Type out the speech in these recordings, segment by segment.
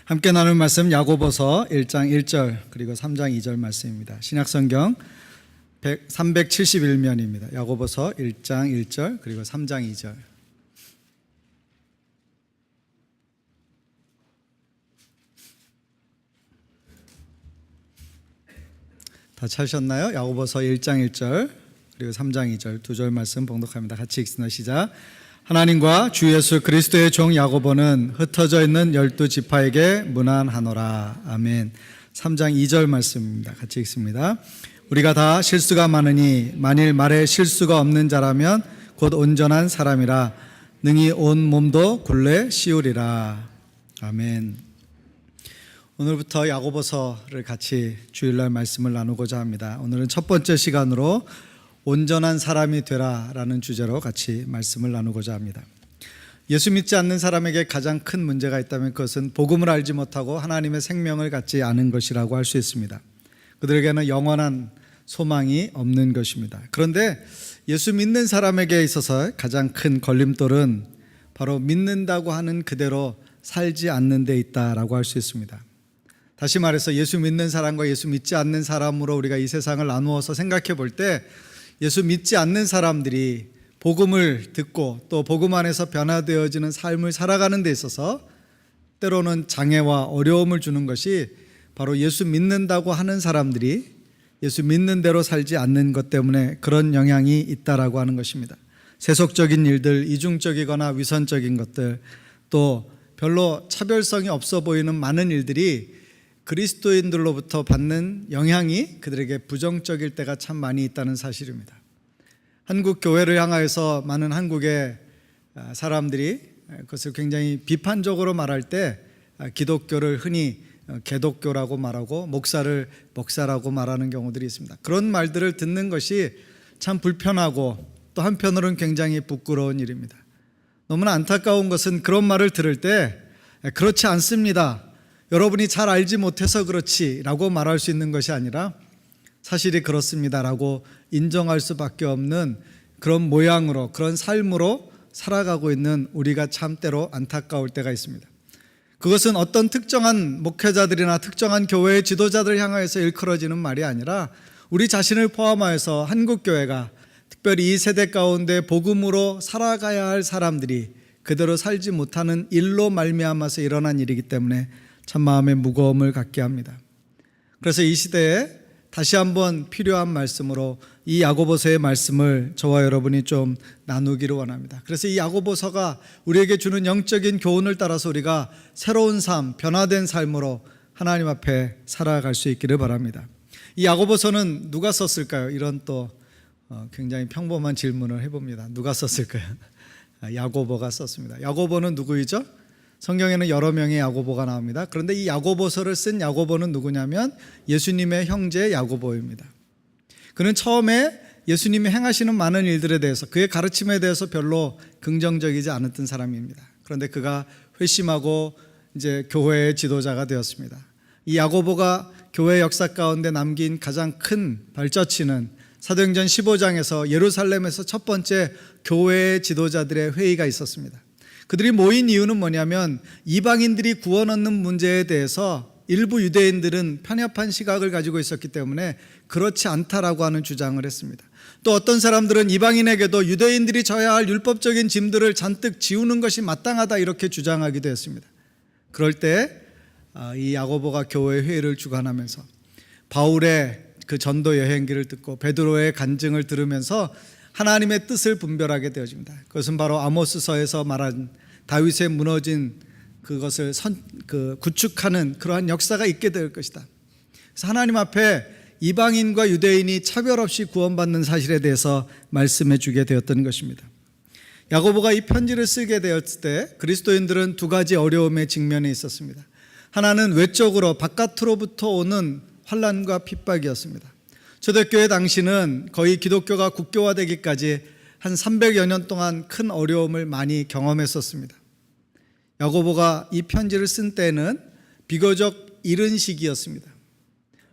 함께 나눌 말씀 야고보서 1장 1절 그리고 3장 2절 말씀입니다. 신약성경 371면입니다. 야고보서 1장 1절 그리고 3장 2절. 다 찾으셨나요? 야고보서 1장 1절 그리고 3장 2절 두 절 말씀 봉독합니다. 같이 읽습니다. 시작. 하나님과 주 예수 그리스도의 종 야고보는 흩어져 있는 12지파에게 문안하노라. 아멘. 3장 2절 말씀입니다. 같이 읽습니다. 우리가 다 실수가 많으니 만일 말에 실수가 없는 자라면 곧 온전한 사람이라 능히 온 몸도 굴레 씌우리라. 아멘. 오늘부터 야고보서를 같이 주일날 말씀을 나누고자 합니다. 오늘은 첫 번째 시간으로 온전한 사람이 되라라는 주제로 같이 말씀을 나누고자 합니다. 예수 믿지 않는 사람에게 가장 큰 문제가 있다면 그것은 복음을 알지 못하고 하나님의 생명을 갖지 않은 것이라고 할 수 있습니다. 그들에게는 영원한 소망이 없는 것입니다. 그런데 예수 믿는 사람에게 있어서 가장 큰 걸림돌은 바로 믿는다고 하는 그대로 살지 않는 데 있다라고 할 수 있습니다. 다시 말해서 예수 믿는 사람과 예수 믿지 않는 사람으로 우리가 이 세상을 나누어서 생각해 볼 때 예수 믿지 않는 사람들이 복음을 듣고 또 복음 안에서 변화되어지는 삶을 살아가는 데 있어서 때로는 장애와 어려움을 주는 것이 바로 예수 믿는다고 하는 사람들이 예수 믿는 대로 살지 않는 것 때문에 그런 영향이 있다라고 하는 것입니다. 세속적인 일들, 이중적이거나 위선적인 것들, 또 별로 차별성이 없어 보이는 많은 일들이 그리스도인들로부터 받는 영향이 그들에게 부정적일 때가 참 많이 있다는 사실입니다. 한국 교회를 향하여서 많은 한국의 사람들이 그것을 굉장히 비판적으로 말할 때 기독교를 흔히 개독교라고 말하고 목사를 목사라고 말하는 경우들이 있습니다. 그런 말들을 듣는 것이 참 불편하고 또 한편으로는 굉장히 부끄러운 일입니다. 너무나 안타까운 것은 그런 말을 들을 때 그렇지 않습니다, 여러분이 잘 알지 못해서 그렇지 라고 말할 수 있는 것이 아니라 사실이 그렇습니다 라고 인정할 수밖에 없는 그런 모양으로, 그런 삶으로 살아가고 있는 우리가 참 때로 안타까울 때가 있습니다. 그것은 어떤 특정한 목회자들이나 특정한 교회의 지도자들을 향하여서 일컬어지는 말이 아니라 우리 자신을 포함하여서 한국교회가 특별히 이 세대 가운데 복음으로 살아가야 할 사람들이 그대로 살지 못하는 일로 말미암아서 일어난 일이기 때문에 참 마음의 무거움을 갖게 합니다. 그래서 이 시대에 다시 한번 필요한 말씀으로 이 야고보서의 말씀을 저와 여러분이 좀 나누기를 원합니다. 그래서 이 야고보서가 우리에게 주는 영적인 교훈을 따라서 우리가 새로운 삶, 변화된 삶으로 하나님 앞에 살아갈 수 있기를 바랍니다. 이 야고보서는 누가 썼을까요? 이런 또 굉장히 평범한 질문을 해봅니다. 누가 썼을까요? 야고보가 썼습니다. 야고보는 누구이죠? 성경에는 여러 명의 야고보가 나옵니다. 그런데 이 야고보서를 쓴 야고보는 누구냐면 예수님의 형제 야고보입니다. 그는 처음에 예수님이 행하시는 많은 일들에 대해서, 그의 가르침에 대해서 별로 긍정적이지 않았던 사람입니다. 그런데 그가 회심하고 이제 교회의 지도자가 되었습니다. 이 야고보가 교회 역사 가운데 남긴 가장 큰 발자취는 사도행전 15장에서 예루살렘에서 첫 번째 교회의 지도자들의 회의가 있었습니다. 그들이 모인 이유는 뭐냐면 이방인들이 구원 얻는 문제에 대해서 일부 유대인들은 편협한 시각을 가지고 있었기 때문에 그렇지 않다라고 하는 주장을 했습니다. 또 어떤 사람들은 이방인에게도 유대인들이 져야 할 율법적인 짐들을 잔뜩 지우는 것이 마땅하다 이렇게 주장하기도 했습니다. 그럴 때 이 야고보가 교회 회의를 주관하면서 바울의 그 전도 여행기를 듣고 베드로의 간증을 들으면서 하나님의 뜻을 분별하게 되어집니다. 그것은 바로 아모스서에서 말한 다윗의 무너진 그것을 구축하는 그러한 역사가 있게 될 것이다. 그래서 하나님 앞에 이방인과 유대인이 차별 없이 구원받는 사실에 대해서 말씀해 주게 되었던 것입니다. 야고보가 이 편지를 쓰게 되었을 때 그리스도인들은 두 가지 어려움에 직면해 있었습니다. 하나는 외적으로 바깥으로부터 오는 환난과 핍박이었습니다. 초대교회 당시는 거의 기독교가 국교화되기까지 한 300여 년 동안 큰 어려움을 많이 경험했었습니다. 야고보가 이 편지를 쓴 때는 비교적 이른 시기였습니다.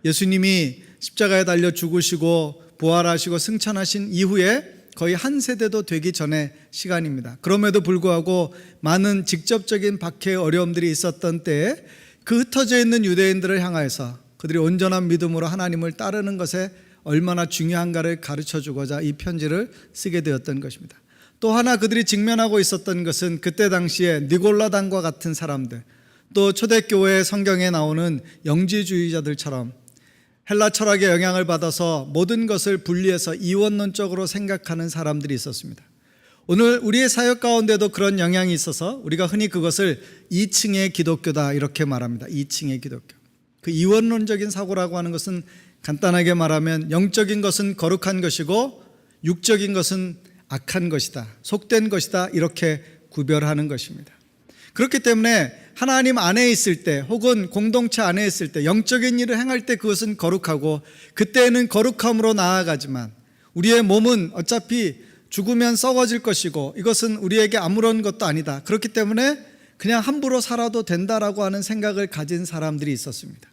예수님이 십자가에 달려 죽으시고 부활하시고 승천하신 이후에 거의 한 세대도 되기 전의 시간입니다. 그럼에도 불구하고 많은 직접적인 박해의 어려움들이 있었던 때에 그 흩어져 있는 유대인들을 향하여서 그들이 온전한 믿음으로 하나님을 따르는 것에 얼마나 중요한가를 가르쳐 주고자 이 편지를 쓰게 되었던 것입니다. 또 하나 그들이 직면하고 있었던 것은 그때 당시에 니골라당과 같은 사람들, 또 초대교회 성경에 나오는 영지주의자들처럼 헬라 철학의 영향을 받아서 모든 것을 분리해서 이원론적으로 생각하는 사람들이 있었습니다. 오늘 우리의 사역 가운데도 그런 영향이 있어서 우리가 흔히 그것을 2층의 기독교다 이렇게 말합니다. 2층의 기독교. 그 이원론적인 사고라고 하는 것은 간단하게 말하면 영적인 것은 거룩한 것이고 육적인 것은 악한 것이다, 속된 것이다 이렇게 구별하는 것입니다. 그렇기 때문에 하나님 안에 있을 때 혹은 공동체 안에 있을 때 영적인 일을 행할 때 그것은 거룩하고 그때에는 거룩함으로 나아가지만 우리의 몸은 어차피 죽으면 썩어질 것이고 이것은 우리에게 아무런 것도 아니다. 그렇기 때문에 그냥 함부로 살아도 된다라고 하는 생각을 가진 사람들이 있었습니다.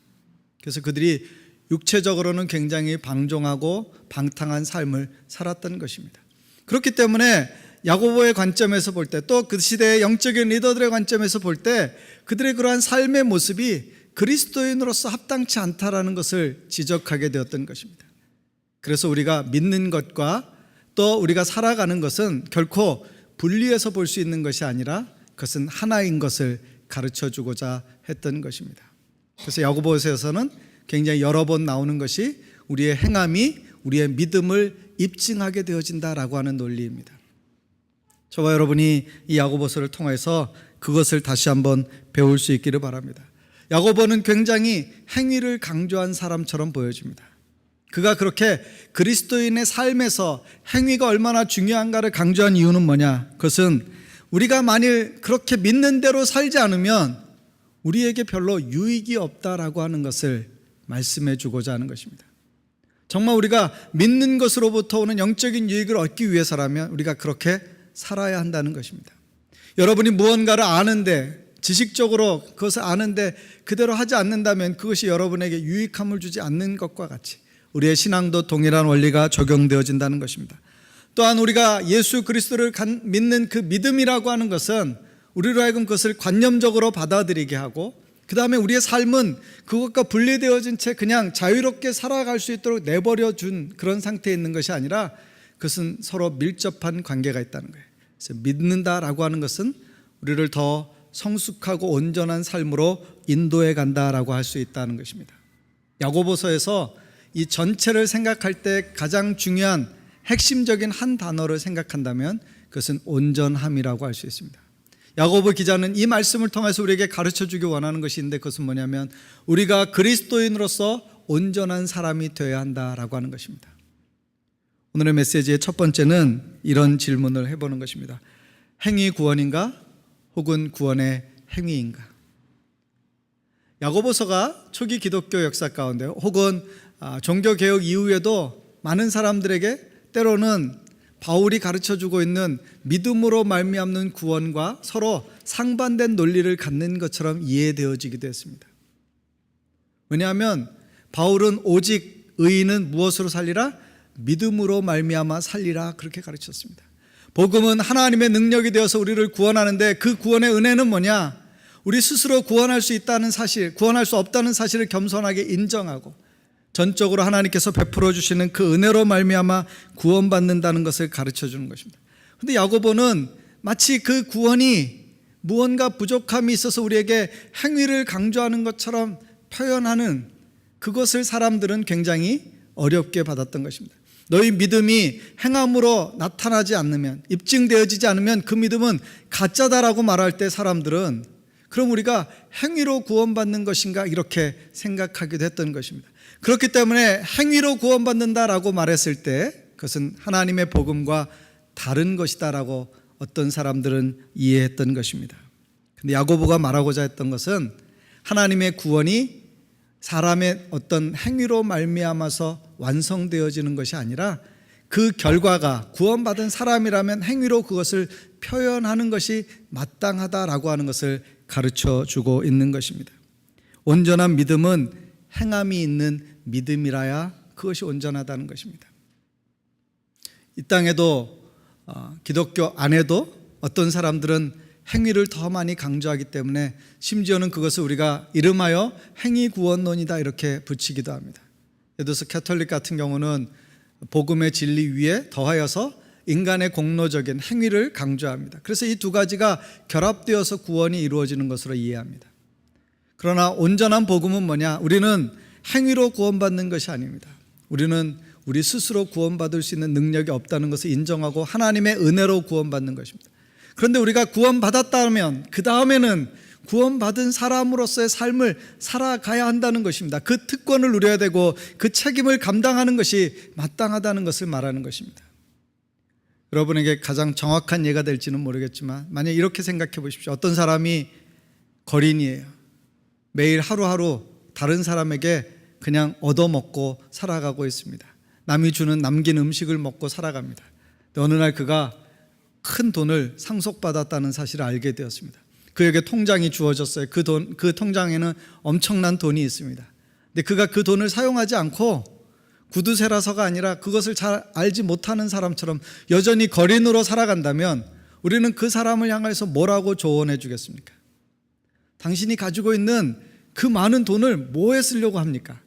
그래서 그들이 육체적으로는 굉장히 방종하고 방탕한 삶을 살았던 것입니다. 그렇기 때문에 야고보의 관점에서 볼 때 또 그 시대의 영적인 리더들의 관점에서 볼 때 그들의 그러한 삶의 모습이 그리스도인으로서 합당치 않다라는 것을 지적하게 되었던 것입니다. 그래서 우리가 믿는 것과 또 우리가 살아가는 것은 결코 분리해서 볼 수 있는 것이 아니라 그것은 하나인 것을 가르쳐 주고자 했던 것입니다. 그래서 야고보서에서는 굉장히 여러 번 나오는 것이 우리의 행함이 우리의 믿음을 입증하게 되어진다라고 하는 논리입니다. 저와 여러분이 이 야고보서를 통해서 그것을 다시 한번 배울 수 있기를 바랍니다. 야고보는 굉장히 행위를 강조한 사람처럼 보여집니다. 그가 그렇게 그리스도인의 삶에서 행위가 얼마나 중요한가를 강조한 이유는 뭐냐? 그것은 우리가 만일 그렇게 믿는 대로 살지 않으면 우리에게 별로 유익이 없다라고 하는 것을 말씀해 주고자 하는 것입니다. 정말 우리가 믿는 것으로부터 오는 영적인 유익을 얻기 위해서라면 우리가 그렇게 살아야 한다는 것입니다. 여러분이 무언가를 아는데 지식적으로 그것을 아는데 그대로 하지 않는다면 그것이 여러분에게 유익함을 주지 않는 것과 같이 우리의 신앙도 동일한 원리가 적용되어진다는 것입니다. 또한 우리가 예수 그리스도를 믿는 그 믿음이라고 하는 것은 우리로 하여금 그것을 관념적으로 받아들이게 하고 그 다음에 우리의 삶은 그것과 분리되어진 채 그냥 자유롭게 살아갈 수 있도록 내버려 준 그런 상태에 있는 것이 아니라 그것은 서로 밀접한 관계가 있다는 거예요. 그래서 믿는다라고 하는 것은 우리를 더 성숙하고 온전한 삶으로 인도해 간다라고 할 수 있다는 것입니다. 야고보서에서 이 전체를 생각할 때 가장 중요한 핵심적인 한 단어를 생각한다면 그것은 온전함이라고 할 수 있습니다. 야고보 기자는 이 말씀을 통해서 우리에게 가르쳐 주기 원하는 것이 있는데 그것은 뭐냐면 우리가 그리스도인으로서 온전한 사람이 되어야 한다라고 하는 것입니다. 오늘의 메시지의 첫 번째는 이런 질문을 해보는 것입니다. 행위 구원인가? 혹은 구원의 행위인가? 야고보서가 초기 기독교 역사 가운데 혹은 종교개혁 이후에도 많은 사람들에게 때로는 바울이 가르쳐주고 있는 믿음으로 말미암는 구원과 서로 상반된 논리를 갖는 것처럼 이해되어지기도 했습니다. 왜냐하면 바울은 오직 의인은 무엇으로 살리라? 믿음으로 말미암아 살리라 그렇게 가르쳤습니다. 복음은 하나님의 능력이 되어서 우리를 구원하는데 그 구원의 은혜는 뭐냐? 우리 스스로 구원할 수 있다는 사실, 구원할 수 없다는 사실을 겸손하게 인정하고 전적으로 하나님께서 베풀어 주시는 그 은혜로 말미암아 구원받는다는 것을 가르쳐 주는 것입니다. 그런데 야고보는 마치 그 구원이 무언가 부족함이 있어서 우리에게 행위를 강조하는 것처럼 표현하는 그것을 사람들은 굉장히 어렵게 받았던 것입니다. 너희 믿음이 행함으로 나타나지 않으면, 입증되어지지 않으면 그 믿음은 가짜다라고 말할 때 사람들은 그럼 우리가 행위로 구원받는 것인가 이렇게 생각하기도 했던 것입니다. 그렇기 때문에 행위로 구원받는다라고 말했을 때 그것은 하나님의 복음과 다른 것이다라고 어떤 사람들은 이해했던 것입니다. 그런데 야고보가 말하고자 했던 것은 하나님의 구원이 사람의 어떤 행위로 말미암아서 완성되어지는 것이 아니라 그 결과가 구원받은 사람이라면 행위로 그것을 표현하는 것이 마땅하다라고 하는 것을 가르쳐 주고 있는 것입니다. 온전한 믿음은 행함이 있는 믿음이라야 그것이 온전하다는 것입니다. 이 땅에도 기독교 안에도 어떤 사람들은 행위를 더 많이 강조하기 때문에 심지어는 그것을 우리가 이름하여 행위구원론이다 이렇게 붙이기도 합니다. 예를 들어서 캐톨릭 같은 경우는 복음의 진리 위에 더하여서 인간의 공로적인 행위를 강조합니다. 그래서 이 두 가지가 결합되어서 구원이 이루어지는 것으로 이해합니다. 그러나 온전한 복음은 뭐냐? 우리는 행위로 구원받는 것이 아닙니다. 우리는 우리 스스로 구원받을 수 있는 능력이 없다는 것을 인정하고 하나님의 은혜로 구원받는 것입니다. 그런데 우리가 구원받았다면 그 다음에는 구원받은 사람으로서의 삶을 살아가야 한다는 것입니다. 그 특권을 누려야 되고 그 책임을 감당하는 것이 마땅하다는 것을 말하는 것입니다. 여러분에게 가장 정확한 예가 될지는 모르겠지만 만약 이렇게 생각해 보십시오. 어떤 사람이 거린이에요. 매일 하루하루 다른 사람에게 그냥 얻어먹고 살아가고 있습니다. 남이 주는 남긴 음식을 먹고 살아갑니다. 어느 날 그가 큰 돈을 상속받았다는 사실을 알게 되었습니다. 그에게 통장이 주어졌어요. 그 통장에는 엄청난 돈이 있습니다. 근데 그가 그 돈을 사용하지 않고 구두쇠라서가 아니라 그것을 잘 알지 못하는 사람처럼 여전히 거린으로 살아간다면 우리는 그 사람을 향해서 뭐라고 조언해 주겠습니까? 당신이 가지고 있는 그 많은 돈을 뭐에 쓰려고 합니까?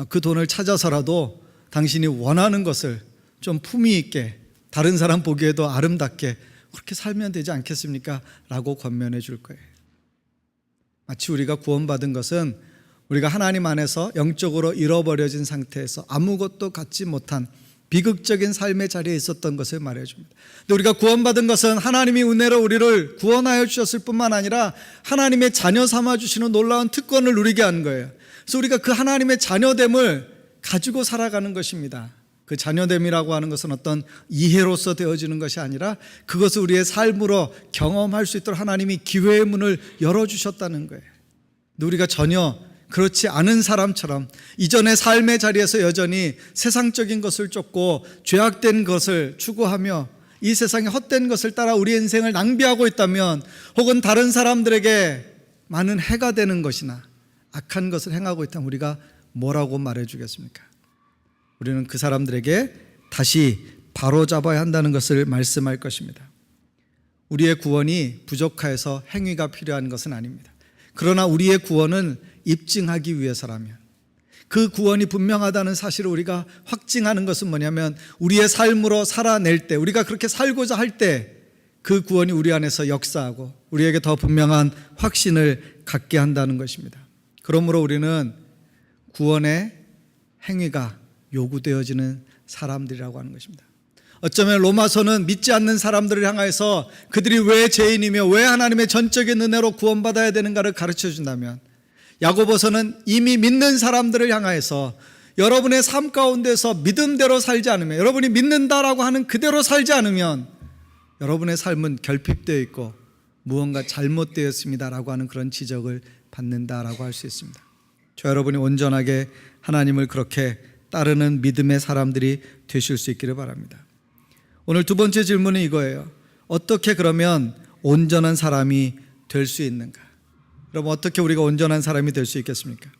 그 돈을 찾아서라도 당신이 원하는 것을 좀 품위 있게 다른 사람 보기에도 아름답게 그렇게 살면 되지 않겠습니까? 라고 권면해 줄 거예요. 마치 우리가 구원받은 것은 우리가 하나님 안에서 영적으로 잃어버려진 상태에서 아무것도 갖지 못한 비극적인 삶의 자리에 있었던 것을 말해줍니다. 근데 우리가 구원받은 것은 하나님이 은혜로 우리를 구원하여 주셨을 뿐만 아니라 하나님의 자녀 삼아 주시는 놀라운 특권을 누리게 하는 거예요. 그래서 우리가 그 하나님의 자녀됨을 가지고 살아가는 것입니다. 그 자녀됨이라고 하는 것은 어떤 이해로서 되어지는 것이 아니라 그것을 우리의 삶으로 경험할 수 있도록 하나님이 기회의 문을 열어주셨다는 거예요. 근데 우리가 전혀 그렇지 않은 사람처럼 이전의 삶의 자리에서 여전히 세상적인 것을 쫓고 죄악된 것을 추구하며 이 세상의 헛된 것을 따라 우리의 인생을 낭비하고 있다면 혹은 다른 사람들에게 많은 해가 되는 것이나 악한 것을 행하고 있다면 우리가 뭐라고 말해주겠습니까? 우리는 그 사람들에게 다시 바로잡아야 한다는 것을 말씀할 것입니다. 우리의 구원이 부족하여서 행위가 필요한 것은 아닙니다. 그러나 우리의 구원은 입증하기 위해서라면 그 구원이 분명하다는 사실을 우리가 확증하는 것은 뭐냐면 우리의 삶으로 살아낼 때 우리가 그렇게 살고자 할 때 그 구원이 우리 안에서 역사하고 우리에게 더 분명한 확신을 갖게 한다는 것입니다. 그러므로 우리는 구원의 행위가 요구되어지는 사람들이라고 하는 것입니다. 어쩌면 로마서는 믿지 않는 사람들을 향해서 그들이 왜 죄인이며 왜 하나님의 전적인 은혜로 구원받아야 되는가를 가르쳐 준다면 야고보서는 이미 믿는 사람들을 향해서 여러분의 삶 가운데서 믿음대로 살지 않으면 여러분이 믿는다라고 하는 그대로 살지 않으면 여러분의 삶은 결핍되어 있고 무언가 잘못되었습니다라고 하는 그런 지적을 받는다라고 할 수 있습니다. 저 여러분이 온전하게 하나님을 그렇게 따르는 믿음의 사람들이 되실 수 있기를 바랍니다. 오늘 두 번째 질문은 이거예요. 어떻게 그러면 온전한 사람이 될 수 있는가? 그럼 어떻게 우리가 온전한 사람이 될 수 있겠습니까?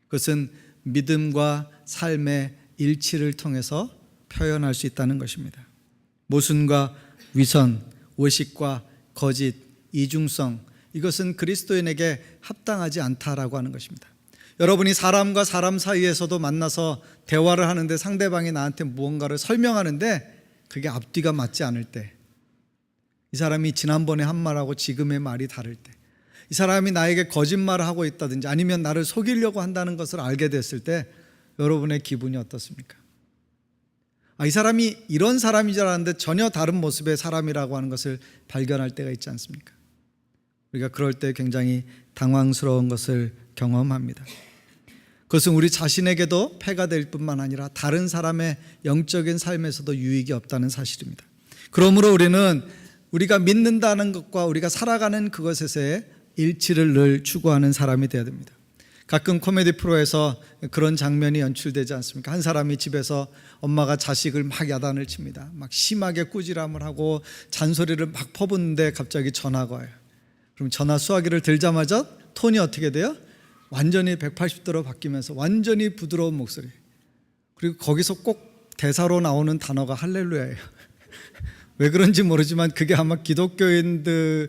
그것은 믿음과 삶의 일치를 통해서 표현할 수 있다는 것입니다. 모순과 위선, 오식과 거짓, 이중성, 이것은 그리스도인에게 합당하지 않다라고 하는 것입니다. 여러분이 사람과 사람 사이에서도 만나서 대화를 하는데 상대방이 나한테 무언가를 설명하는데 그게 앞뒤가 맞지 않을 때, 이 사람이 지난번에 한 말하고 지금의 말이 다를 때, 이 사람이 나에게 거짓말을 하고 있다든지 아니면 나를 속이려고 한다는 것을 알게 됐을 때 여러분의 기분이 어떻습니까? 이 사람이 이런 사람인 줄 알았는데 전혀 다른 모습의 사람이라고 하는 것을 발견할 때가 있지 않습니까? 우리가 그럴 때 굉장히 당황스러운 것을 경험합니다. 그것은 우리 자신에게도 폐가 될 뿐만 아니라 다른 사람의 영적인 삶에서도 유익이 없다는 사실입니다. 그러므로 우리는 우리가 믿는다는 것과 우리가 살아가는 그것에서의 일치를 늘 추구하는 사람이 되어야 됩니다. 가끔 코미디 프로에서 그런 장면이 연출되지 않습니까? 한 사람이 집에서 엄마가 자식을 막 야단을 칩니다. 막 심하게 꾸지람을 하고 잔소리를 막 퍼붓는데 갑자기 전화가 와요. 그럼 전화 수화기를 들자마자 톤이 어떻게 돼요? 완전히 180도로 바뀌면서 완전히 부드러운 목소리. 그리고 거기서 꼭 대사로 나오는 단어가 할렐루야예요. 왜 그런지 모르지만 그게 아마 기독교인들에게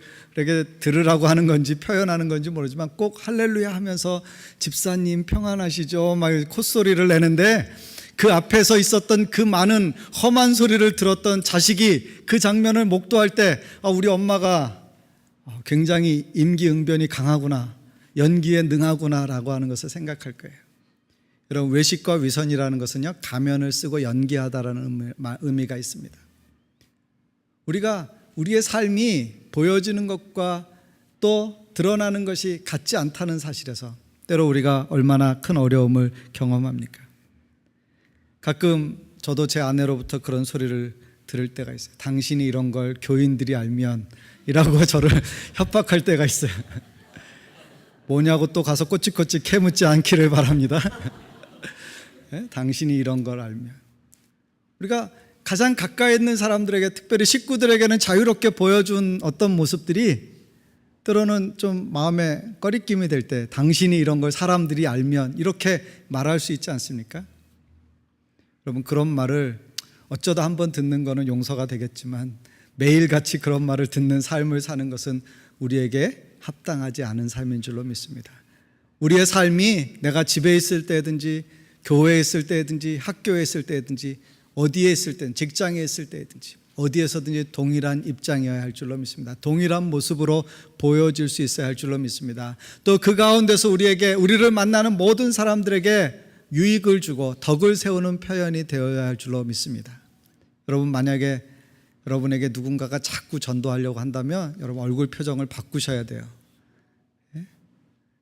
들으라고 하는 건지 표현하는 건지 모르지만 꼭 할렐루야 하면서 집사님 평안하시죠? 막 콧소리를 내는데 그 앞에서 있었던 그 많은 험한 소리를 들었던 자식이 그 장면을 목도할 때 우리 엄마가 굉장히 임기응변이 강하구나, 연기에 능하구나 라고 하는 것을 생각할 거예요. 여러분, 외식과 위선이라는 것은요, 가면을 쓰고 연기하다라는 의미가 있습니다. 우리가 우리의 삶이 보여지는 것과 또 드러나는 것이 같지 않다는 사실에서 때로 우리가 얼마나 큰 어려움을 경험합니까? 가끔 저도 제 아내로부터 그런 소리를 들을 때가 있어요. 당신이 이런 걸 교인들이 알면 이라고 저를 협박할 때가 있어요. 뭐냐고 또 가서 꼬치꼬치 캐묻지 않기를 바랍니다. 네? 당신이 이런 걸 알면. 우리가 가장 가까이 있는 사람들에게, 특별히 식구들에게는 자유롭게 보여준 어떤 모습들이 때로는 좀 마음에 꺼리낌이 될 때, 당신이 이런 걸 사람들이 알면, 이렇게 말할 수 있지 않습니까? 여러분, 그런 말을 어쩌다 한번 듣는 거는 용서가 되겠지만 매일같이 그런 말을 듣는 삶을 사는 것은 우리에게 합당하지 않은 삶인 줄로 믿습니다. 우리의 삶이 내가 집에 있을 때든지 교회에 있을 때든지 학교에 있을 때든지 어디에 있을 때든 직장에 있을 때든지 어디에서든지 동일한 입장이어야 할 줄로 믿습니다. 동일한 모습으로 보여질 수 있어야 할 줄로 믿습니다. 또 그 가운데서 우리를 만나는 모든 사람들에게 유익을 주고 덕을 세우는 표현이 되어야 할 줄로 믿습니다. 여러분, 만약에 여러분에게 누군가가 자꾸 전도하려고 한다면 여러분 얼굴 표정을 바꾸셔야 돼요. 예?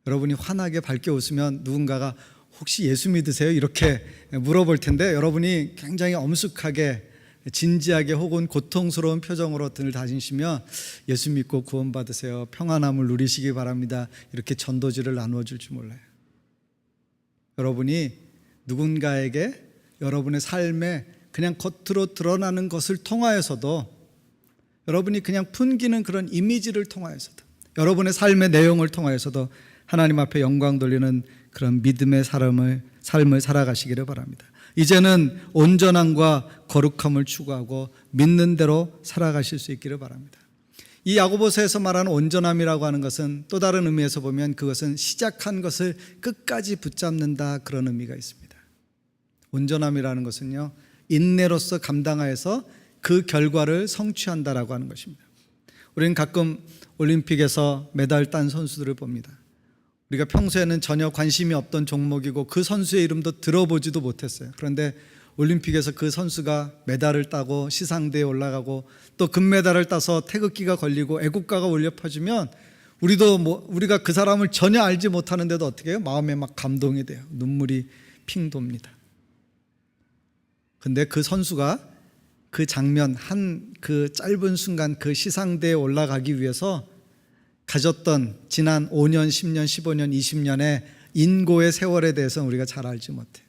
여러분이 환하게 밝게 웃으면 누군가가 혹시 예수 믿으세요? 이렇게 물어볼 텐데 여러분이 굉장히 엄숙하게 진지하게 혹은 고통스러운 표정으로 등을 다니시면 예수 믿고 구원받으세요, 평안함을 누리시기 바랍니다, 이렇게 전도지를 나누어 줄지 몰라요. 여러분이 누군가에게 여러분의 삶에 그냥 겉으로 드러나는 것을 통하여서도, 여러분이 그냥 풍기는 그런 이미지를 통하여서도, 여러분의 삶의 내용을 통하여서도 하나님 앞에 영광 돌리는 그런 믿음의 삶을 살아가시기를 바랍니다. 이제는 온전함과 거룩함을 추구하고 믿는 대로 살아가실 수 있기를 바랍니다. 이 야고보서에서 말하는 온전함이라고 하는 것은 또 다른 의미에서 보면 그것은 시작한 것을 끝까지 붙잡는다, 그런 의미가 있습니다. 온전함이라는 것은요, 인내로서 감당하여서 그 결과를 성취한다라고 하는 것입니다. 우리는 가끔 올림픽에서 메달 딴 선수들을 봅니다. 우리가 평소에는 전혀 관심이 없던 종목이고 그 선수의 이름도 들어보지도 못했어요. 그런데 올림픽에서 그 선수가 메달을 따고 시상대에 올라가고 또 금메달을 따서 태극기가 걸리고 애국가가 울려 퍼지면 우리가 그 사람을 전혀 알지 못하는데도 어떻게 해요? 마음에 막 감동이 돼요. 눈물이 핑 돕니다. 근데 그 선수가 그 장면, 그 짧은 순간 그 시상대에 올라가기 위해서 가졌던 지난 5년, 10년, 15년, 20년의 인고의 세월에 대해서는 우리가 잘 알지 못해요.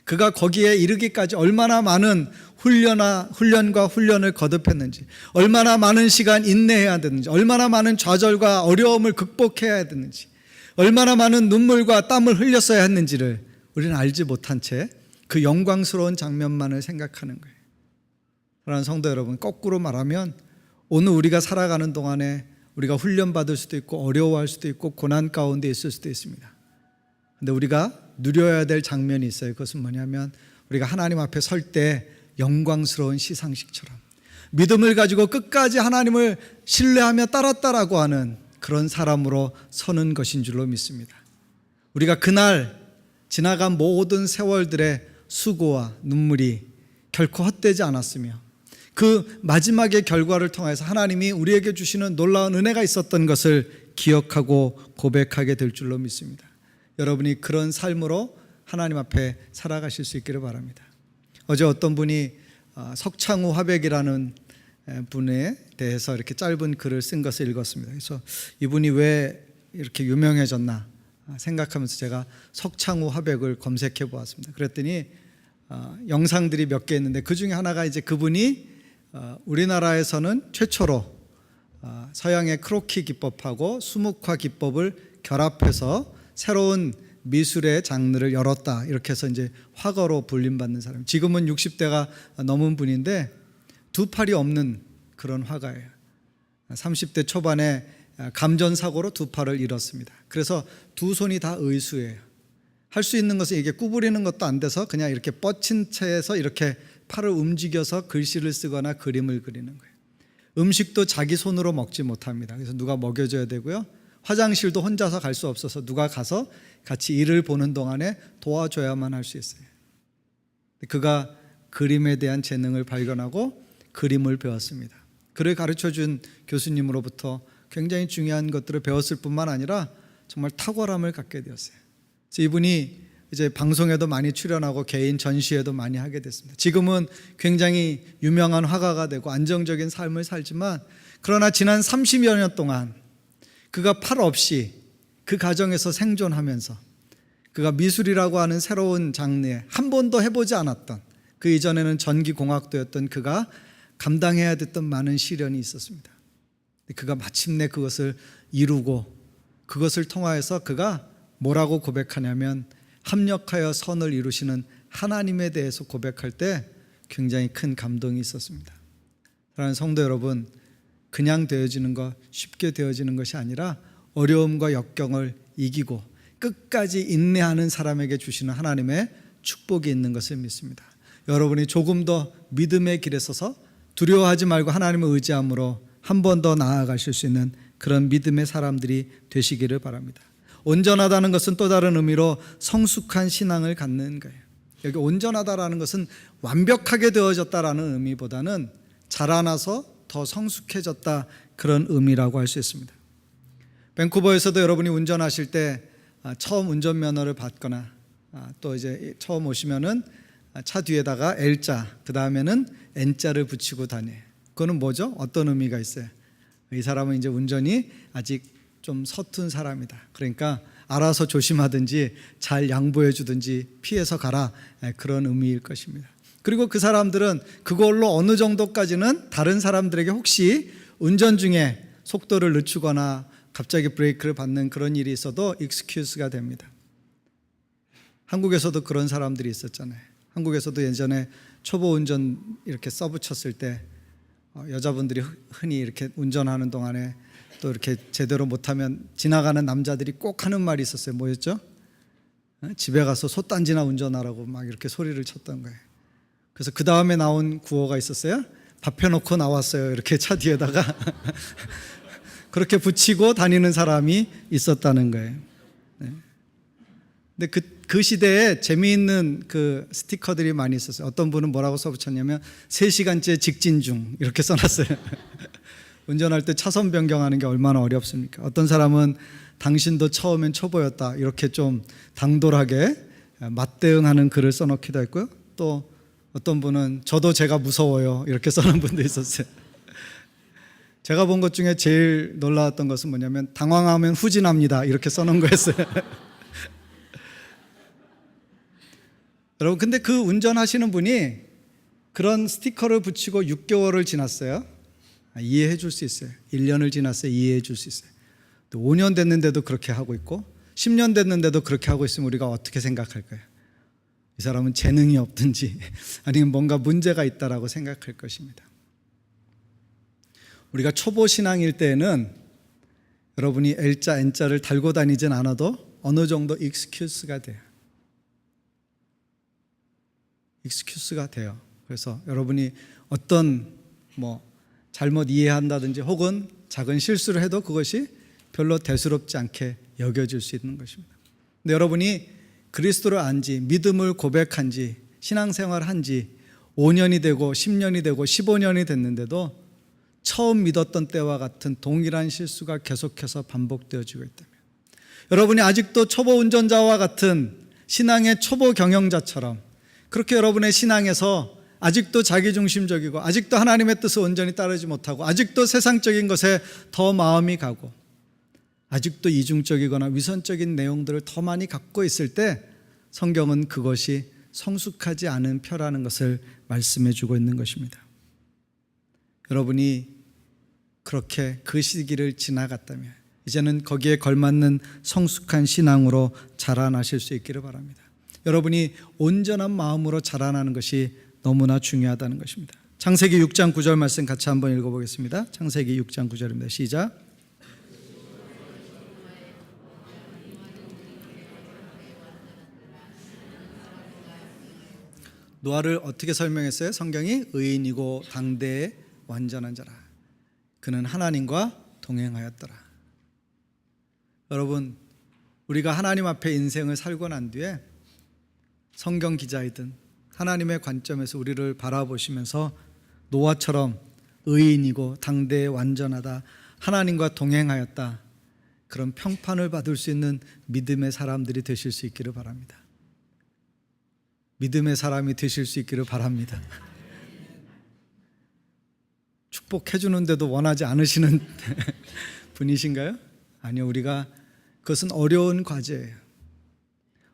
그가 거기에 이르기까지 얼마나 많은 훈련과 훈련을 거듭했는지, 얼마나 많은 시간 인내해야 되는지, 얼마나 많은 좌절과 어려움을 극복해야 되는지, 얼마나 많은 눈물과 땀을 흘렸어야 했는지를 우리는 알지 못한 채 그 영광스러운 장면만을 생각하는 거예요. 그러나 성도 여러분, 거꾸로 말하면 오늘 우리가 살아가는 동안에 우리가 훈련받을 수도 있고 어려워할 수도 있고 고난 가운데 있을 수도 있습니다. 근데 우리가 누려야 될 장면이 있어요. 그것은 뭐냐면 우리가 하나님 앞에 설 때 영광스러운 시상식처럼 믿음을 가지고 끝까지 하나님을 신뢰하며 따랐다라고 하는 그런 사람으로 서는 것인 줄로 믿습니다. 우리가 그날 지나간 모든 세월들의 수고와 눈물이 결코 헛되지 않았으며 그 마지막의 결과를 통해서 하나님이 우리에게 주시는 놀라운 은혜가 있었던 것을 기억하고 고백하게 될 줄로 믿습니다. 여러분이 그런 삶으로 하나님 앞에 살아가실 수 있기를 바랍니다. 어제 어떤 분이 석창우 화백이라는 분에 대해서 이렇게 짧은 글을 쓴 것을 읽었습니다. 그래서 이분이 왜 이렇게 유명해졌나 생각하면서 제가 석창우 화백을 검색해 보았습니다. 그랬더니 영상들이 몇 개 있는데 그 중에 하나가 이제 그분이 우리나라에서는 최초로 서양의 크로키 기법하고 수묵화 기법을 결합해서 새로운 미술의 장르를 열었다, 이렇게 해서 이제 화가로 불림받는 사람, 지금은 60대가 넘은 분인데 두 팔이 없는 그런 화가예요. 30대 초반에 감전사고로 두 팔을 잃었습니다. 그래서 두 손이 다 의수예요. 할 수 있는 것은 이게 구부리는 것도 안 돼서 그냥 이렇게 뻗친 채에서 이렇게 팔을 움직여서 글씨를 쓰거나 그림을 그리는 거예요. 음식도 자기 손으로 먹지 못합니다. 그래서 누가 먹여줘야 되고요. 화장실도 혼자서 갈 수 없어서 누가 가서 같이 일을 보는 동안에 도와줘야만 할 수 있어요. 그가 그림에 대한 재능을 발견하고 그림을 배웠습니다. 그를 가르쳐준 교수님으로부터 굉장히 중요한 것들을 배웠을 뿐만 아니라 정말 탁월함을 갖게 되었어요. 그래서 이분이 이제 방송에도 많이 출연하고 개인 전시회도 많이 하게 됐습니다. 지금은 굉장히 유명한 화가가 되고 안정적인 삶을 살지만, 그러나 지난 30여 년 동안 그가 팔 없이 그 가정에서 생존하면서 그가 미술이라고 하는 새로운 장르에 한 번도 해보지 않았던, 그 이전에는 전기공학도였던 그가 감당해야 됐던 많은 시련이 있었습니다. 그가 마침내 그것을 이루고, 그것을 통하여서 그가 뭐라고 고백하냐면 합력하여 선을 이루시는 하나님에 대해서 고백할 때 굉장히 큰 감동이 있었습니다. 사랑하는 성도 여러분, 그냥 되어지는 것, 쉽게 되어지는 것이 아니라 어려움과 역경을 이기고 끝까지 인내하는 사람에게 주시는 하나님의 축복이 있는 것을 믿습니다. 여러분이 조금 더 믿음의 길에 서서 두려워하지 말고 하나님을 의지함으로 한 번 더 나아가실 수 있는 그런 믿음의 사람들이 되시기를 바랍니다. 온전하다는 것은 또 다른 의미로 성숙한 신앙을 갖는 거예요. 여기 온전하다라는 것은 완벽하게 되어졌다라는 의미보다는 자라나서 더 성숙해졌다, 그런 의미라고 할 수 있습니다. 밴쿠버에서도 여러분이 운전하실 때 처음 운전면허를 받거나 또 이제 처음 오시면은 차 뒤에다가 L자, 그 다음에는 N자를 붙이고 다녀요. 그거는 뭐죠? 어떤 의미가 있어요? 이 사람은 이제 운전이 아직 좀 서툰 사람이다. 그러니까 알아서 조심하든지 잘 양보해 주든지 피해서 가라, 그런 의미일 것입니다. 그리고 그 사람들은 그걸로 어느 정도까지는 다른 사람들에게 혹시 운전 중에 속도를 늦추거나 갑자기 브레이크를 밟는 그런 일이 있어도 익스큐스가 됩니다. 한국에서도 그런 사람들이 있었잖아요. 한국에서도 예전에 초보 운전 이렇게 써붙였을 때 여자분들이 흔히 이렇게 운전하는 동안에 또 이렇게 제대로 못하면 지나가는 남자들이 꼭 하는 말이 있었어요. 뭐였죠? 집에 가서 솥단지나 운전하라고 막 이렇게 소리를 쳤던 거예요. 그래서 그 다음에 나온 구호가 있었어요. 밥 해놓고 나왔어요. 이렇게 차 뒤에다가 그렇게 붙이고 다니는 사람이 있었다는 거예요. 근데 그 시대에 재미있는 그 스티커들이 많이 있었어요. 어떤 분은 뭐라고 써붙였냐면 3시간째 직진 중, 이렇게 써놨어요. 운전할 때 차선 변경하는 게 얼마나 어렵습니까? 어떤 사람은 당신도 처음엔 초보였다, 이렇게 좀 당돌하게 맞대응하는 글을 써놓기도 했고요. 또 어떤 분은 저도 제가 무서워요, 이렇게 써놓은 분도 있었어요. 제가 본 것 중에 제일 놀라웠던 것은 뭐냐면 당황하면 후진합니다, 이렇게 써놓은 거였어요. 여러분, 근데 그 운전하시는 분이 그런 스티커를 붙이고 6개월을 지났어요. 이해해 줄 수 있어요. 1년을 지났어요. 이해해 줄 수 있어요. 또 5년 됐는데도 그렇게 하고 있고 10년 됐는데도 그렇게 하고 있으면 우리가 어떻게 생각할 거예요? 이 사람은 재능이 없든지 아니면 뭔가 문제가 있다라고 생각할 것입니다. 우리가 초보 신앙일 때에는 여러분이 L자, N자를 달고 다니진 않아도 어느 정도 익스큐스가 돼요. 익스큐스가 돼요. 그래서 여러분이 어떤 잘못 이해한다든지 혹은 작은 실수를 해도 그것이 별로 대수롭지 않게 여겨질 수 있는 것입니다. 근데 여러분이 그리스도를 안지, 믿음을 고백한 지, 신앙생활을 한 지 5년이 되고 10년이 되고 15년이 됐는데도 처음 믿었던 때와 같은 동일한 실수가 계속해서 반복되어지고 있다면, 여러분이 아직도 초보 운전자와 같은 신앙의 초보 경영자처럼 그렇게 여러분의 신앙에서 아직도 자기중심적이고 아직도 하나님의 뜻을 온전히 따르지 못하고 아직도 세상적인 것에 더 마음이 가고 아직도 이중적이거나 위선적인 내용들을 더 많이 갖고 있을 때 성경은 그것이 성숙하지 않은 표라는 것을 말씀해 주고 있는 것입니다. 여러분이 그렇게 그 시기를 지나갔다면 이제는 거기에 걸맞는 성숙한 신앙으로 자라나실 수 있기를 바랍니다. 여러분이 온전한 마음으로 자라나는 것이 너무나 중요하다는 것입니다. 창세기 6장 9절 말씀 같이 한번 읽어보겠습니다. 창세기 6장 9절입니다. 시작. 노아를 어떻게 설명했어요? 성경이 의인이고 당대의 완전한 자라. 그는 하나님과 동행하였더라. 여러분, 우리가 하나님 앞에 인생을 살고 난 뒤에 성경 기자이든 하나님의 관점에서 우리를 바라보시면서 노아처럼 의인이고 당대에 완전하다, 하나님과 동행하였다, 그런 평판을 받을 수 있는 믿음의 사람들이 되실 수 있기를 바랍니다. 믿음의 사람이 되실 수 있기를 바랍니다. 축복해 주는데도 원하지 않으시는 분이신가요? 아니요, 우리가 그것은 어려운 과제예요.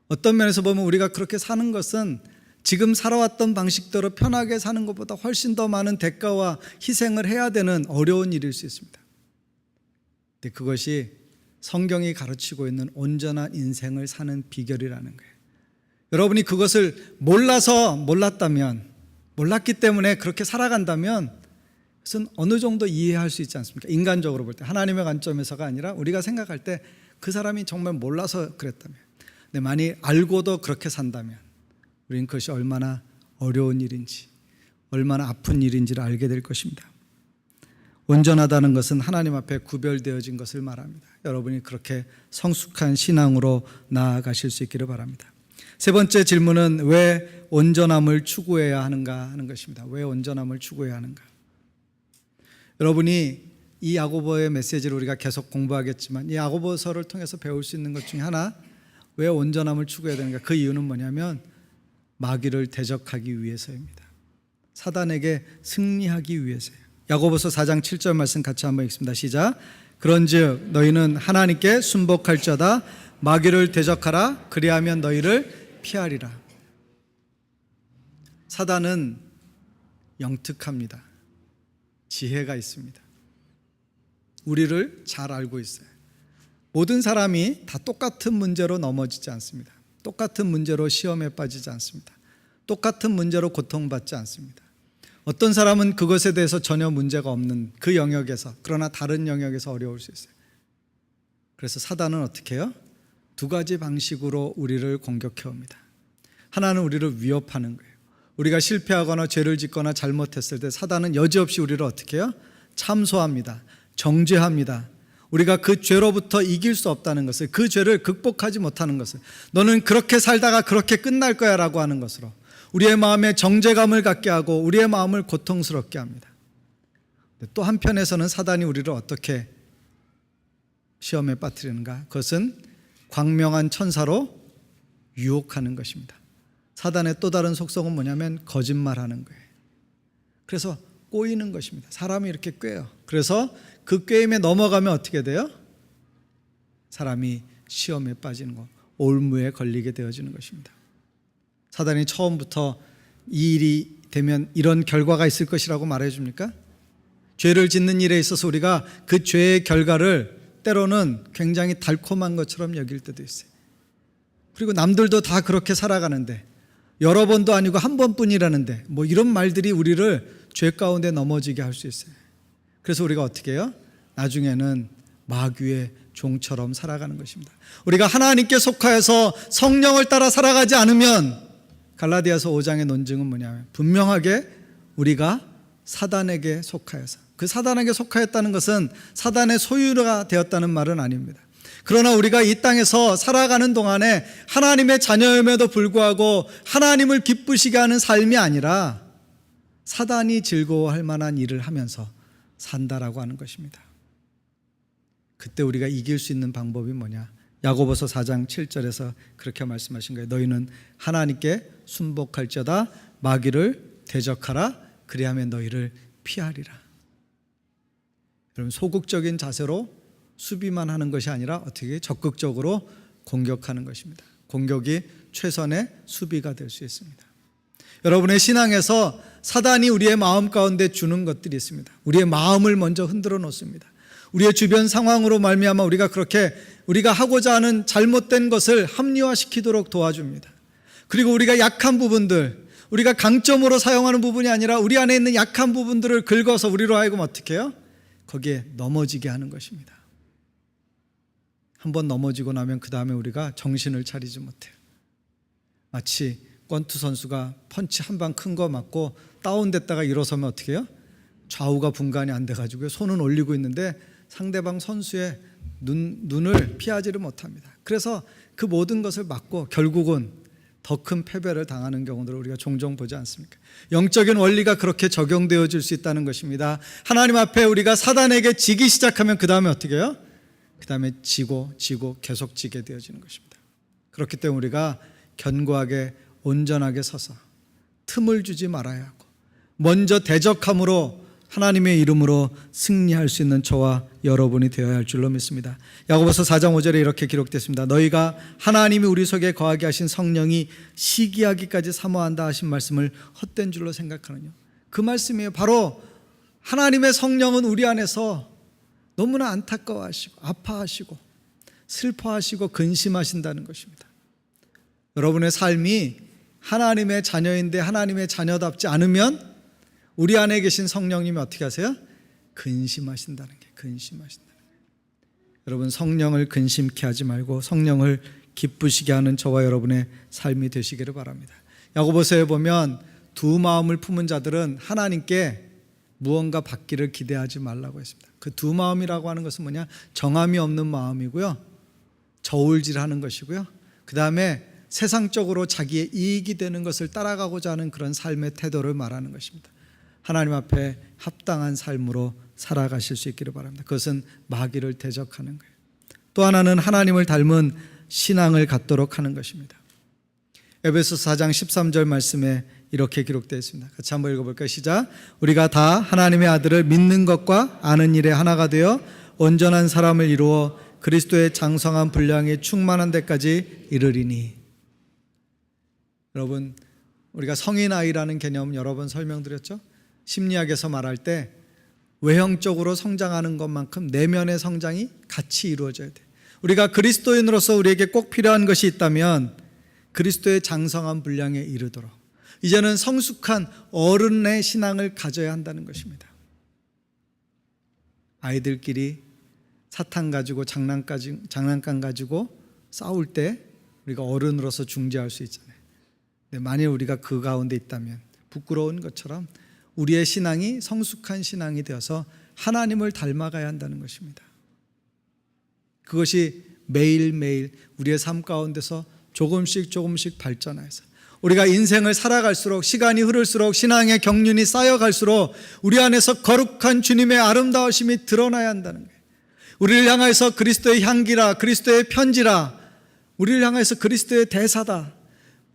어떤 면에서 보면 우리가 그렇게 사는 것은 지금 살아왔던 방식대로 편하게 사는 것보다 훨씬 더 많은 대가와 희생을 해야 되는 어려운 일일 수 있습니다. 근데 그것이 성경이 가르치고 있는 온전한 인생을 사는 비결이라는 거예요. 여러분이 그것을 몰랐기 때문에 그렇게 살아간다면 그것은 어느 정도 이해할 수 있지 않습니까? 인간적으로 볼 때, 하나님의 관점에서가 아니라 우리가 생각할 때 그 사람이 정말 몰라서 그랬다면, 근데 많이 알고도 그렇게 산다면 우리는 그것이 얼마나 어려운 일인지, 얼마나 아픈 일인지를 알게 될 것입니다. 온전하다는 것은 하나님 앞에 구별되어진 것을 말합니다. 여러분이 그렇게 성숙한 신앙으로 나아가실 수 있기를 바랍니다. 세 번째 질문은 왜 온전함을 추구해야 하는가 하는 것입니다. 왜 온전함을 추구해야 하는가? 여러분이 이 야고보의 메시지를 우리가 계속 공부하겠지만 이 야고보서를 통해서 배울 수 있는 것 중에 하나, 왜 온전함을 추구해야 되는가? 그 이유는 뭐냐면 마귀를 대적하기 위해서입니다. 사단에게 승리하기 위해서예요. 야고보서 4장 7절 말씀 같이 한번 읽습니다. 시작. 그런즉 너희는 하나님께 순복할지어다 마귀를 대적하라 그리하면 너희를 피하리라. 사단은 영특합니다. 지혜가 있습니다. 우리를 잘 알고 있어요. 모든 사람이 다 똑같은 문제로 넘어지지 않습니다. 똑같은 문제로 시험에 빠지지 않습니다. 똑같은 문제로 고통받지 않습니다. 어떤 사람은 그것에 대해서 전혀 문제가 없는 그 영역에서, 그러나 다른 영역에서 어려울 수 있어요. 그래서 사단은 어떻게 해요? 두 가지 방식으로 우리를 공격해 옵니다. 하나는 우리를 위협하는 거예요. 우리가 실패하거나 죄를 짓거나 잘못했을 때 사단은 여지없이 우리를 어떻게 해요? 참소합니다. 정죄합니다. 우리가 그 죄로부터 이길 수 없다는 것을, 그 죄를 극복하지 못하는 것을, 너는 그렇게 살다가 그렇게 끝날 거야 라고 하는 것으로 우리의 마음에 정죄감을 갖게 하고 우리의 마음을 고통스럽게 합니다. 또 한편에서는 사단이 우리를 어떻게 시험에 빠뜨리는가? 그것은 광명한 천사로 유혹하는 것입니다. 사단의 또 다른 속성은 뭐냐면 거짓말하는 거예요. 그래서 꼬이는 것입니다. 사람이 이렇게 꿰요. 그래서 그 꿰임에 넘어가면 어떻게 돼요? 사람이 시험에 빠지는 것, 올무에 걸리게 되어지는 것입니다. 사단이 처음부터 이 일이 되면 이런 결과가 있을 것이라고 말해줍니까? 죄를 짓는 일에 있어서 우리가 그 죄의 결과를 때로는 굉장히 달콤한 것처럼 여길 때도 있어요. 그리고 남들도 다 그렇게 살아가는데, 여러 번도 아니고 한 번뿐이라는데 뭐 이런 말들이 우리를 죄 가운데 넘어지게 할 수 있어요. 그래서 우리가 어떻게 해요? 나중에는 마귀의 종처럼 살아가는 것입니다. 우리가 하나님께 속하여서 성령을 따라 살아가지 않으면, 갈라디아서 5장의 논증은 뭐냐면 분명하게 우리가 사단에게 속하여서, 그 사단에게 속하였다는 것은 사단의 소유가 되었다는 말은 아닙니다. 그러나 우리가 이 땅에서 살아가는 동안에 하나님의 자녀임에도 불구하고 하나님을 기쁘시게 하는 삶이 아니라 사단이 즐거워할 만한 일을 하면서 산다라고 하는 것입니다. 그때 우리가 이길 수 있는 방법이 뭐냐? 야고보서 4장 7절에서 그렇게 말씀하신 거예요. 너희는 하나님께 순복할지어다 마귀를 대적하라 그리하면 너희를 피하리라. 여러분, 소극적인 자세로 수비만 하는 것이 아니라 어떻게 적극적으로 공격하는 것입니다. 공격이 최선의 수비가 될 수 있습니다. 여러분의 신앙에서 사단이 우리의 마음 가운데 주는 것들이 있습니다. 우리의 마음을 먼저 흔들어 놓습니다. 우리의 주변 상황으로 말미암아 우리가 그렇게 우리가 하고자 하는 잘못된 것을 합리화시키도록 도와줍니다. 그리고 우리가 약한 부분들, 우리가 강점으로 사용하는 부분이 아니라 우리 안에 있는 약한 부분들을 긁어서 우리로 하여금 어떻게 해요? 거기에 넘어지게 하는 것입니다. 한번 넘어지고 나면 그 다음에 우리가 정신을 차리지 못해요. 마치 권투 선수가 펀치 한 방 큰 거 맞고 다운됐다가 일어서면 어떻게 해요? 좌우가 분간이 안 돼가지고 손은 올리고 있는데 상대방 선수의 눈을 피하지를 못합니다. 그래서 그 모든 것을 막고 결국은 더 큰 패배를 당하는 경우들을 우리가 종종 보지 않습니까? 영적인 원리가 그렇게 적용되어질 수 있다는 것입니다. 하나님 앞에 우리가 사단에게 지기 시작하면 그 다음에 어떻게 해요? 그 다음에 지고 계속 지게 되어지는 것입니다. 그렇기 때문에 우리가 견고하게 온전하게 서서 틈을 주지 말아야 하고 먼저 대적함으로 하나님의 이름으로 승리할 수 있는 저와 여러분이 되어야 할 줄로 믿습니다. 야고보서 4장 5절에 이렇게 기록됐습니다. 너희가 하나님이 우리 속에 거하게 하신 성령이 시기하기까지 사모한다 하신 말씀을 헛된 줄로 생각하느냐. 그 말씀이에요. 바로 하나님의 성령은 우리 안에서 너무나 안타까워하시고 아파하시고 슬퍼하시고 근심하신다는 것입니다. 여러분의 삶이 하나님의 자녀인데 하나님의 자녀답지 않으면 우리 안에 계신 성령님이 어떻게 하세요? 근심하신다는 게 근심하신다는 게. 여러분 성령을 근심케 하지 말고 성령을 기쁘시게 하는 저와 여러분의 삶이 되시기를 바랍니다. 야고보서에 보면 두 마음을 품은 자들은 하나님께 무언가 받기를 기대하지 말라고 했습니다. 그 두 마음이라고 하는 것은 뭐냐? 정함이 없는 마음이고요, 저울질하는 것이고요, 그 다음에 세상적으로 자기의 이익이 되는 것을 따라가고자 하는 그런 삶의 태도를 말하는 것입니다. 하나님 앞에 합당한 삶으로 살아가실 수 있기를 바랍니다. 그것은 마귀를 대적하는 거예요. 또 하나는 하나님을 닮은 신앙을 갖도록 하는 것입니다. 에베소서 4장 13절 말씀에 이렇게 기록되어 있습니다. 같이 한번 읽어볼까요? 시작. 우리가 다 하나님의 아들을 믿는 것과 아는 일에 하나가 되어 온전한 사람을 이루어 그리스도의 장성한 분량에 충만한 데까지 이르리니. 여러분, 우리가 성인 아이라는 개념 여러 번 설명드렸죠? 심리학에서 말할 때 외형적으로 성장하는 것만큼 내면의 성장이 같이 이루어져야 돼. 우리가 그리스도인으로서 우리에게 꼭 필요한 것이 있다면 그리스도의 장성한 분량에 이르도록 이제는 성숙한 어른의 신앙을 가져야 한다는 것입니다. 아이들끼리 사탕 가지고 장난감 가지고 싸울 때 우리가 어른으로서 중재할 수 있잖아요. 근데 만일 우리가 그 가운데 있다면 부끄러운 것처럼 우리의 신앙이 성숙한 신앙이 되어서 하나님을 닮아가야 한다는 것입니다. 그것이 매일매일 우리의 삶 가운데서 조금씩 발전해서 우리가 인생을 살아갈수록 시간이 흐를수록 신앙의 경륜이 쌓여갈수록 우리 안에서 거룩한 주님의 아름다우심이 드러나야 한다는 거예요. 우리를 향해서 그리스도의 향기라, 그리스도의 편지라, 우리를 향해서 그리스도의 대사다,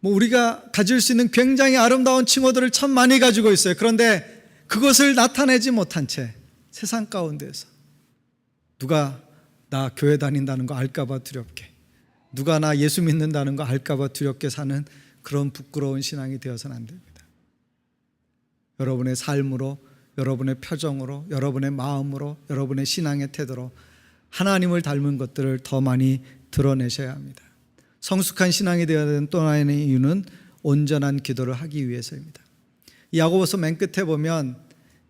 우리가 가질 수 있는 굉장히 아름다운 칭호들을 참 많이 가지고 있어요. 그런데 그것을 나타내지 못한 채 세상 가운데에서 누가 나 교회 다닌다는 거 알까봐 두렵게, 누가 나 예수 믿는다는 거 알까봐 두렵게 사는 그런 부끄러운 신앙이 되어서는 안 됩니다. 여러분의 삶으로, 여러분의 표정으로, 여러분의 마음으로, 여러분의 신앙의 태도로 하나님을 닮은 것들을 더 많이 드러내셔야 합니다. 성숙한 신앙이 되어야 되는 또 하나의 이유는 온전한 기도를 하기 위해서입니다. 야고보서 맨 끝에 보면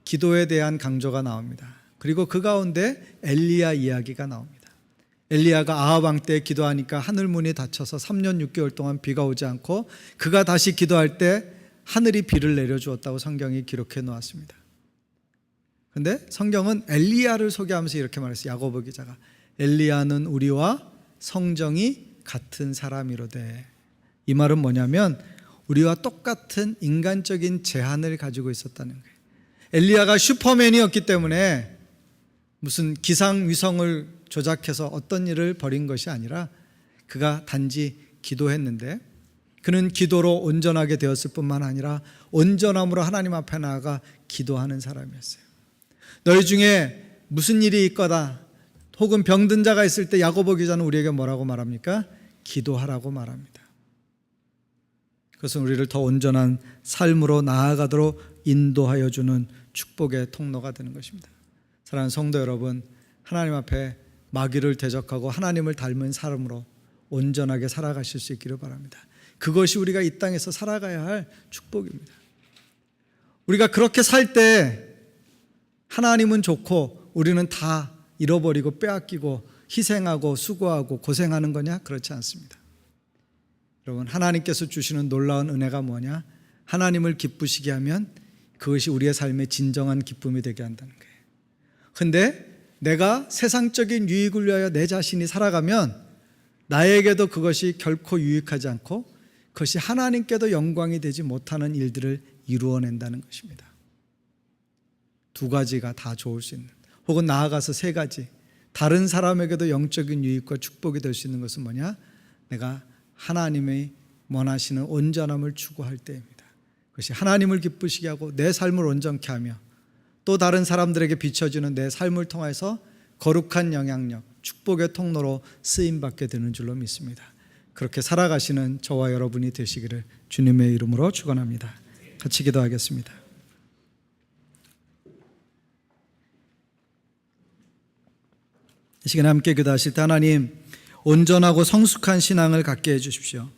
기도에 대한 강조가 나옵니다. 그리고 그 가운데 엘리야 이야기가 나옵니다. 엘리야가 아합 왕 때 기도하니까 하늘 문이 닫혀서 3년 6개월 동안 비가 오지 않고 그가 다시 기도할 때 하늘이 비를 내려주었다고 성경이 기록해 놓았습니다. 그런데 성경은 엘리야를 소개하면서 이렇게 말했어요. 야고보 기자가 엘리야는 우리와 성정이 같은 사람이로되. 이 말은 뭐냐면 우리와 똑같은 인간적인 제한을 가지고 있었다는 거예요. 엘리야가 슈퍼맨이었기 때문에 무슨 기상위성을 조작해서 어떤 일을 벌인 것이 아니라 그가 단지 기도했는데 그는 기도로 온전하게 되었을 뿐만 아니라 온전함으로 하나님 앞에 나아가 기도하는 사람이었어요. 너희 중에 무슨 일이 있거나 혹은 병든 자가 있을 때 야고보 기자는 우리에게 뭐라고 말합니까? 기도하라고 말합니다. 그것은 우리를 더 온전한 삶으로 나아가도록 인도하여 주는 축복의 통로가 되는 것입니다. 사랑하는 성도 여러분, 하나님 앞에 마귀를 대적하고 하나님을 닮은 삶으로 온전하게 살아가실 수 있기를 바랍니다. 그것이 우리가 이 땅에서 살아가야 할 축복입니다. 우리가 그렇게 살 때 하나님은 좋고 우리는 다 잃어버리고 빼앗기고 희생하고 수고하고 고생하는 거냐? 그렇지 않습니다. 여러분, 하나님께서 주시는 놀라운 은혜가 뭐냐? 하나님을 기쁘시게 하면 그것이 우리의 삶의 진정한 기쁨이 되게 한다는 거예요. 근데 내가 세상적인 유익을 위하여 내 자신이 살아가면 나에게도 그것이 결코 유익하지 않고 그것이 하나님께도 영광이 되지 못하는 일들을 이루어낸다는 것입니다. 두 가지가 다 좋을 수 있는, 혹은 나아가서 세 가지, 다른 사람에게도 영적인 유익과 축복이 될 수 있는 것은 뭐냐? 내가 하나님의 원하시는 온전함을 추구할 때입니다. 그것이 하나님을 기쁘시게 하고 내 삶을 온전케 하며 또 다른 사람들에게 비춰주는 내 삶을 통해서 거룩한 영향력, 축복의 통로로 쓰임받게 되는 줄로 믿습니다. 그렇게 살아가시는 저와 여러분이 되시기를 주님의 이름으로 축원합니다. 같이 기도하겠습니다. 이 시간에 함께 기도하실 때 하나님, 온전하고 성숙한 신앙을 갖게 해주십시오.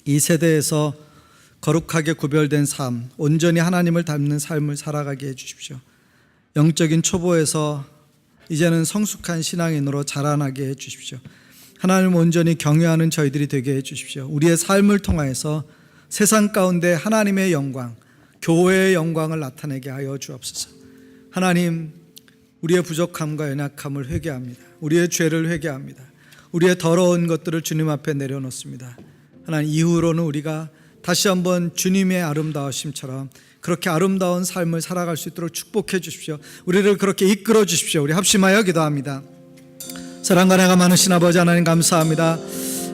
이 세대에서 거룩하게 구별된 삶, 온전히 하나님을 닮는 삶을 살아가게 해주십시오. 영적인 초보에서 이제는 성숙한 신앙인으로 자라나게 해주십시오. 하나님을 온전히 경외하는 저희들이 되게 해주십시오. 우리의 삶을 통하여서 세상 가운데 하나님의 영광, 교회의 영광을 나타내게 하여 주옵소서. 하나님, 우리의 부족함과 연약함을 회개합니다. 우리의 죄를 회개합니다. 우리의 더러운 것들을 주님 앞에 내려놓습니다. 하나님, 이후로는 우리가 다시 한번 주님의 아름다우심처럼 그렇게 아름다운 삶을 살아갈 수 있도록 축복해 주십시오. 우리를 그렇게 이끌어 주십시오. 우리 합심하여 기도합니다. 사랑과 내가 많으신 아버지 하나님, 감사합니다.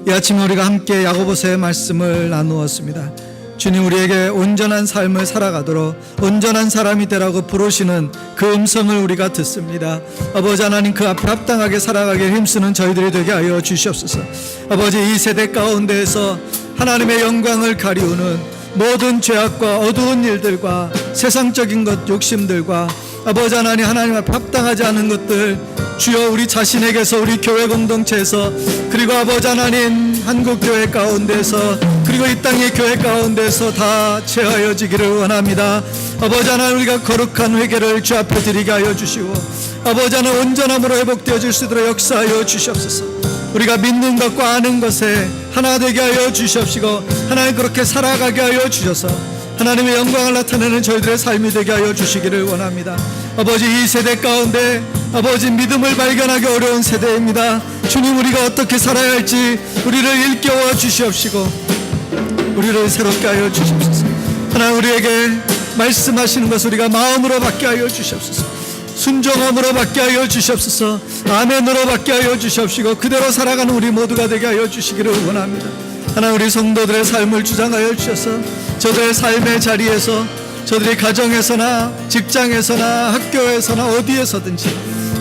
이 아침 우리가 함께 야고보서의 말씀을 나누었습니다. 주님, 우리에게 온전한 삶을 살아가도록 온전한 사람이 되라고 부르시는 그 음성을 우리가 듣습니다. 아버지 하나님, 그 앞에 합당하게 살아가게 힘쓰는 저희들이 되게 하여 주시옵소서. 아버지, 이 세대 가운데에서 하나님의 영광을 가리우는 모든 죄악과 어두운 일들과 세상적인 것, 욕심들과 아버지 하나님, 하나님 앞에 합당하지 않은 것들, 주여 우리 자신에게서, 우리 교회 공동체에서, 그리고 아버지 하나님 한국교회 가운데서, 그리고 이 땅의 교회 가운데서 다 제하여지기를 원합니다. 아버지 하나님, 우리가 거룩한 회개를 주 앞에 드리게 하여 주시고 아버지 하나님 온전함으로 회복되어질 수 있도록 역사하여 주시옵소서. 우리가 믿는 것과 아는 것에 하나 되게 하여 주시옵시고 하나님 그렇게 살아가게 하여 주셔서 하나님의 영광을 나타내는 저희들의 삶이 되게 하여 주시기를 원합니다. 아버지, 이 세대 가운데 아버지 믿음을 발견하기 어려운 세대입니다. 주님, 우리가 어떻게 살아야 할지 우리를 일깨워 주시옵시고 우리를 새롭게 하여 주시옵소서. 하나님, 우리에게 말씀하시는 것을 우리가 마음으로 받게 하여 주시옵소서. 순종함으로 받게 하여 주시옵소서. 아멘으로 받게 하여 주시옵시고 그대로 살아가는 우리 모두가 되게 하여 주시기를 원합니다. 하나님, 우리 성도들의 삶을 주장하여 주셔서 저들의 삶의 자리에서, 저들이 가정에서나 직장에서나 학교에서나 어디에서든지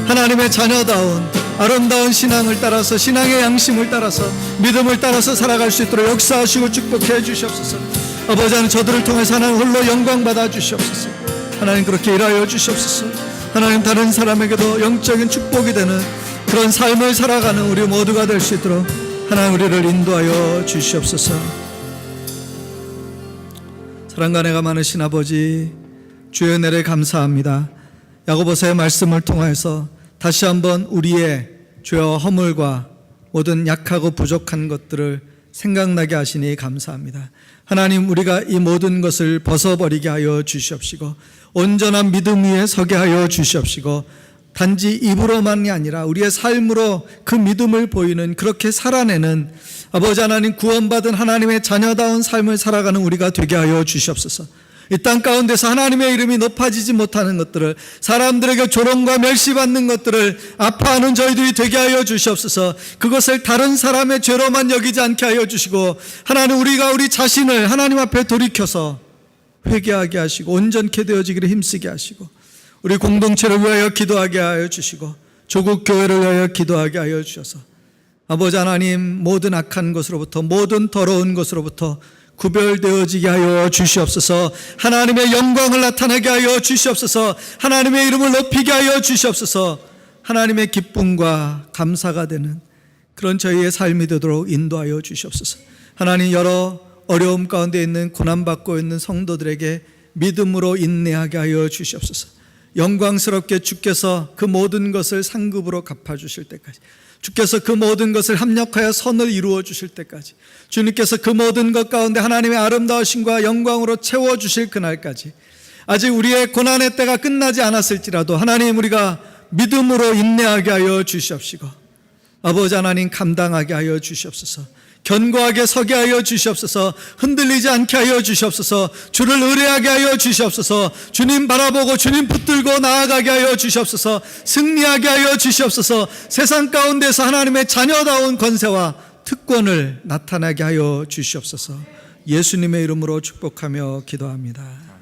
하나님의 자녀다운 아름다운 신앙을 따라서, 신앙의 양심을 따라서, 믿음을 따라서 살아갈 수 있도록 역사하시고 축복해 주시옵소서. 아버지 하나님, 저들을 통해서 하나님 홀로 영광 받아 주시옵소서. 하나님, 그렇게 일하여 주시옵소서. 하나님, 다른 사람에게도 영적인 축복이 되는 그런 삶을 살아가는 우리 모두가 될 수 있도록 하나님 우리를 인도하여 주시옵소서. 사랑과 은혜가 많으신 아버지, 주의 은혜를 감사합니다. 야고보서의 말씀을 통해서 다시 한번 우리의 죄와 허물과 모든 약하고 부족한 것들을 생각나게 하시니 감사합니다. 하나님, 우리가 이 모든 것을 벗어버리게 하여 주시옵시고 온전한 믿음 위에 서게 하여 주시옵시고 단지 입으로만이 아니라 우리의 삶으로 그 믿음을 보이는, 그렇게 살아내는 아버지 하나님, 구원받은 하나님의 자녀다운 삶을 살아가는 우리가 되게 하여 주시옵소서. 이 땅 가운데서 하나님의 이름이 높아지지 못하는 것들을, 사람들에게 조롱과 멸시받는 것들을 아파하는 저희들이 되게 하여 주시옵소서. 그것을 다른 사람의 죄로만 여기지 않게 하여 주시고 하나님, 우리가 우리 자신을 하나님 앞에 돌이켜서 회개하게 하시고 온전케 되어지기를 힘쓰게 하시고 우리 공동체를 위하여 기도하게 하여 주시고 조국 교회를 위하여 기도하게 하여 주셔서 아버지 하나님, 모든 악한 것으로부터, 모든 더러운 것으로부터 구별되어지게 하여 주시옵소서. 하나님의 영광을 나타내게 하여 주시옵소서. 하나님의 이름을 높이게 하여 주시옵소서. 하나님의 기쁨과 감사가 되는 그런 저희의 삶이 되도록 인도하여 주시옵소서. 하나님, 여러 어려움 가운데 있는 고난받고 있는 성도들에게 믿음으로 인내하게 하여 주시옵소서. 영광스럽게 주께서 그 모든 것을 상급으로 갚아주실 때까지, 주께서 그 모든 것을 합력하여 선을 이루어 주실 때까지, 주님께서 그 모든 것 가운데 하나님의 아름다우심과 영광으로 채워주실 그날까지, 아직 우리의 고난의 때가 끝나지 않았을지라도 하나님, 우리가 믿음으로 인내하게 하여 주시옵시고, 아버지 하나님, 감당하게 하여 주시옵소서. 견고하게 서게 하여 주시옵소서. 흔들리지 않게 하여 주시옵소서. 주를 의뢰하게 하여 주시옵소서. 주님 바라보고 주님 붙들고 나아가게 하여 주시옵소서. 승리하게 하여 주시옵소서. 세상 가운데서 하나님의 자녀다운 권세와 특권을 나타나게 하여 주시옵소서. 예수님의 이름으로 축복하며 기도합니다.